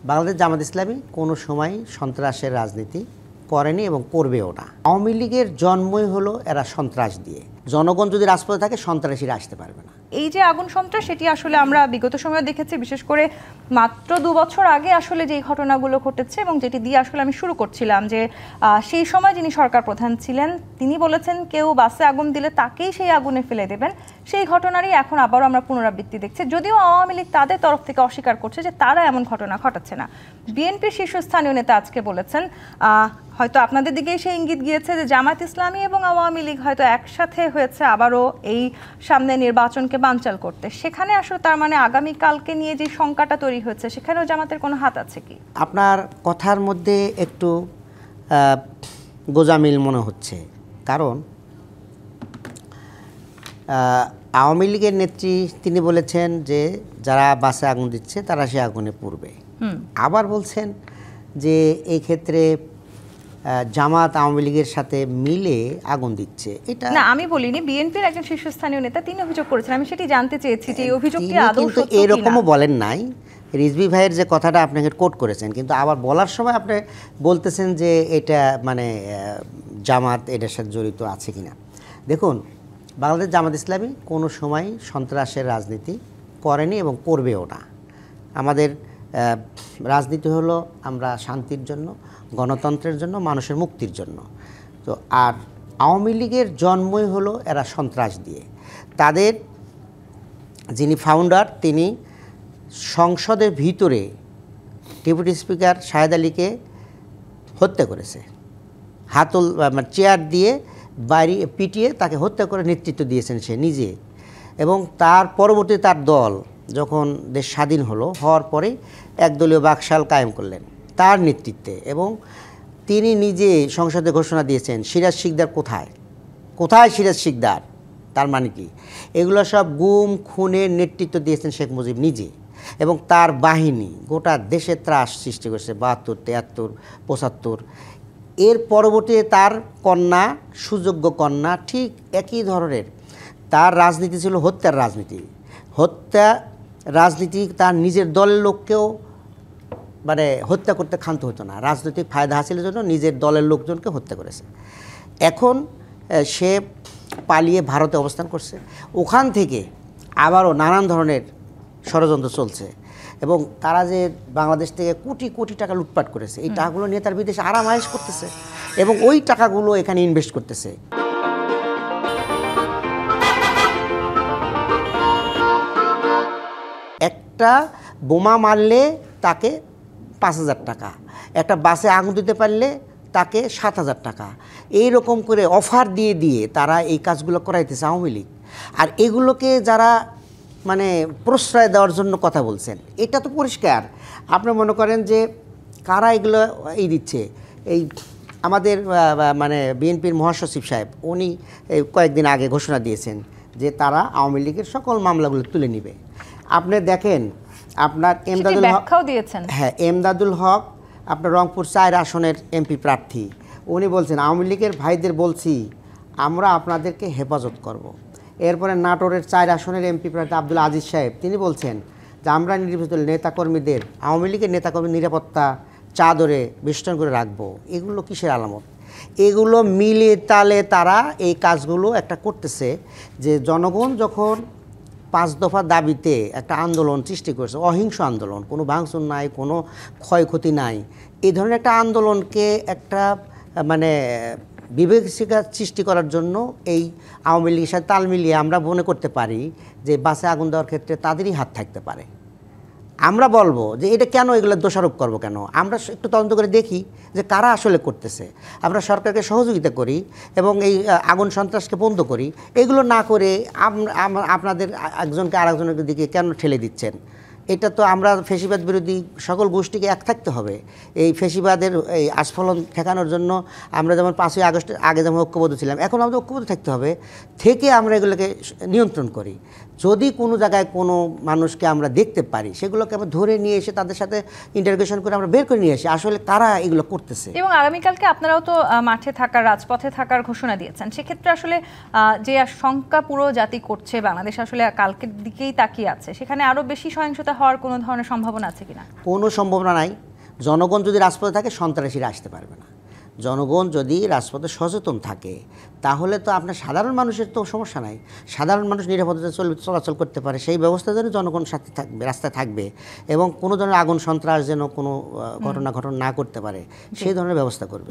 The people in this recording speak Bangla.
বাংলাদেশ জামাত ইসলামী কোনো সময় সন্ত্রাসের রাজনীতি করেনি এবং করবেও না। আওয়ামী লীগের জন্মই হলো এরা সন্ত্রাস দিয়ে। জনগণ যদি রাজপথে থাকে সন্ত্রাসীরা আসতে পারবে না। এই যে আগুন সন্ত্রাস, সেটি আসলে আমরা বিগত সময়ে দেখেছি, বিশেষ করে মাত্র 2 বছর আগে আসলে যে ঘটনাগুলো ঘটেছে এবং যেটি দিয়ে আসলে আমি শুরু করছিলাম যে সেই সময় যিনি সরকার প্রধান ছিলেন তিনি বলেছেন কেউ বাসে আগুন দিলে তাকেই সেই আগুনে ফেলে দেবেন। সেই ঘটনারই এখন আবারও আমরা পুনরাবৃত্তি দেখছি, যদিও আওয়ামী লীগ তাদের তরফ থেকে অস্বীকার করছে যে তারা এমন ঘটনা ঘটাচ্ছে না। বিএনপির শীর্ষস্থানীয় নেতা আজকে বলেছেন, হয়তো আপনাদের দিকেই সেই ইঙ্গিত গিয়েছে যে জামায়াত ইসলামী এবং আওয়ামী লীগ হয়তো একসাথে হয়েছে আবারও এই সামনে নির্বাচনকে বানচাল করতে। সেখানে আসলে তার মানে আগামীকালকে নিয়ে যে শঙ্কাটা তৈরি হয়েছে সেখানেও জামাতের কোনো হাত আছে কি? আপনার কথার মধ্যে একটু গোজামিল মনে হচ্ছে, কারণ আওয়ামী লীগের নেত্রী তিনি বলেছেন যে যারা বাসে আগুন দিচ্ছে তারা সে আগুনে পুড়বে। আবার বলছেন যে এই ক্ষেত্রে জামাত আওয়ামী লীগের সাথে মিলে আগুন দিচ্ছে। এটা না, আমি বলিনি, বিএনপির একজন শীর্ষস্থানীয় নেতা তিনি অভিযোগ করেছেন। আমি সেটি জানতে চেয়েছি যে এই অভিযোগটি আদৌ সত্য কিনা। এরকমও বলেন নাই। রিজভী ভাইয়ের যে কথাটা আপনাকে কোট করেছেন, কিন্তু আবার বলার সময় আপনি বলতেছেন যে এটা মানে জামাত এটার সাথে জড়িত আছে কিনা। দেখুন, বাংলাদেশ জামাত ইসলামী কোনো সময় সন্ত্রাসের রাজনীতি করেনি এবং করবেও না। আমাদের রাজনীতি হলো আমরা শান্তির জন্য, গণতন্ত্রের জন্য, মানুষের মুক্তির জন্য। তো আর আওয়ামী লীগের জন্মই হলো এরা সন্ত্রাস দিয়ে। তাদের যিনি ফাউন্ডার তিনি সংসদের ভিতরে ডেপুটি স্পিকার শাহেদ আলীকে হত্যা করেছে, হাতল চেয়ার দিয়ে বাইরে পিটিয়ে তাকে হত্যা করে নেতৃত্ব দিয়েছেন সে নিজে। এবং তার পরবর্তী তার দল যখন দেশ স্বাধীন হওয়ার পরে একদলীয় বাকশাল কায়েম করলেন তার নেতৃত্বে, এবং তিনি নিজে সংসদে ঘোষণা দিয়েছেন সিরাজ শিকদার কোথায় কোথায় সিরাজ শিকদার। তার মানে কি, এগুলো সব গুম খুনের নেতৃত্ব দিয়েছেন শেখ মুজিব নিজে, এবং তার বাহিনী গোটা দেশে ত্রাস সৃষ্টি করেছে 72, 73, 75। এর পরবর্তীতে তার কন্যা, সুযোগ্য কন্যা, ঠিক একই ধরনের তার রাজনীতি ছিল হত্যার রাজনীতি। হত্যা রাজনীতি, তার নিজের দলের লোককেও মানে হত্যা করতে ক্ষান্ত হতো না, রাজনৈতিক ফায়দা হাসিলের জন্য নিজের দলের লোকজনকে হত্যা করেছে। এখন সে পালিয়ে ভারতে অবস্থান করছে, ওখান থেকে আবারও নানান ধরনের ষড়যন্ত্র চলছে, এবং তারা যে বাংলাদেশ থেকে কোটি কোটি টাকা লুটপাট করেছে, এই টাকাগুলো নিয়ে তার বিদেশে আরাম আয়েশ করতেছে এবং ওই টাকাগুলো এখানে ইনভেস্ট করতেছে। একটা বোমা মারলে তাকে 5,000 টাকা, একটা বাসে আগুন দিতে পারলে তাকে 7,000 টাকা, এই রকম করে অফার দিয়ে দিয়ে তারা এই কাজগুলো করাইতেছে আওয়ামী লীগ। আর এগুলোকে যারা মানে প্রশ্রয় দেওয়ার জন্য কথা বলছেন, এটা তো পরিষ্কার। আপনি মনে করেন যে কারা এগুলো এই দিচ্ছে, এই আমাদের মানে বিএনপির মহাসচিব সাহেব উনি কয়েকদিন আগে ঘোষণা দিয়েছেন যে তারা আওয়ামী লীগের সকল মামলাগুলো তুলে নেবে। আপনি দেখেন আপনার এমদাদুল হক দিয়েছেন, হ্যাঁ, এমদাদুল হক আপনার রংপুর 4 আসনের এমপি প্রার্থী, উনি বলছেন আওয়ামী লীগের ভাইদের বলছি আমরা আপনাদেরকে হেফাজত করব। এরপরে নাটোরের 4 আসনের এমপি প্রার্থী আব্দুল আজিজ সাহেব তিনি বলছেন যে আমরা নির্বাচিত নেতাকর্মীদের আওয়ামী লীগের নেতাকর্মীর নিরাপত্তা চাদরে বেষ্টন করে রাখবো। এগুলো কিসের আলামত? এগুলো মিলে তালে তারা এই কাজগুলো একটা করতেছে যে জনগণ যখন 5 দফা দাবিতে একটা আন্দোলন সৃষ্টি করেছে, অহিংস আন্দোলন, কোনো ভাঙচুর নাই, কোনো ক্ষয়ক্ষতি নাই, এই ধরনের একটা আন্দোলনকে একটা মানে বিভীষিকা সৃষ্টি করার জন্য এই আওয়ামী লীগের সাথে তাল মিলিয়ে আমরা মনে করতে পারি যে বাসে আগুন দেওয়ার ক্ষেত্রে তাদেরই হাত থাকতে পারে। আমরা বলবো যে এটা কেন, এগুলো দোষারোপ করবো কেন? আমরা একটু তদন্ত করে দেখি যে কারা আসলে করতেছে। আমরা সরকারকে সহযোগিতা করি এবং এই আগুন সন্ত্রাসকে বন্ধ করি। এগুলো না করে আপনাদের একজনকে আরেকজনের দিকে কেন ঠেলে দিচ্ছেন? এটা তো আমরা ফ্যাসিবাদ বিরোধী সকল গোষ্ঠীকে এক থাকতে হবে। এই ফ্যাসিবাদের এই আস্ফলন ঠেকানোর জন্য আমরা যেমন 5ই আগস্টের আগে যেমন ঐক্যবদ্ধ ছিলাম, এখন আমাদের ঐক্যবদ্ধ থাকতে হবে, থেকে আমরা এগুলোকে নিয়ন্ত্রণ করি। যদি কোনো জায়গায় কোনো মানুষকে আমরা দেখতে পারি সেগুলোকে আমরা ধরে নিয়ে এসে তাদের সাথে ইন্টারোগেশন করে আমরা বের করে নিয়ে আসি আসলে কারা এগুলো করতেছে। এবং আগামীকালকে আপনারাও তো মাঠে থাকার, রাজপথে থাকার ঘোষণা দিয়েছেন। সেক্ষেত্রে আসলে যে শঙ্কা পুরো জাতি করছে, বাংলাদেশ আসলে কালকের দিকেই তাকিয়ে আছে, সেখানে আরো বেশি সহিংসতা হওয়ার কোনো ধরনের সম্ভাবনা আছে কিনা? কোনো সম্ভাবনা নাই। জনগণ যদি রাজপথে থাকে সন্ত্রাসীরা আসতে পারবে না। জনগণ যদি রাজপথে সচেতন থাকে তাহলে তো আপনার সাধারণ মানুষের তো সমস্যা নাই। সাধারণ মানুষ নিরাপদে চলাচল করতে পারে, সেই ব্যবস্থা যেন জনগণ সাথে থাকবে, রাস্তায় থাকবে এবং কোনো ধরনের আগুন সন্ত্রাস যেন কোনো ঘটনা না করতে পারে সেই ধরনের ব্যবস্থা করবে।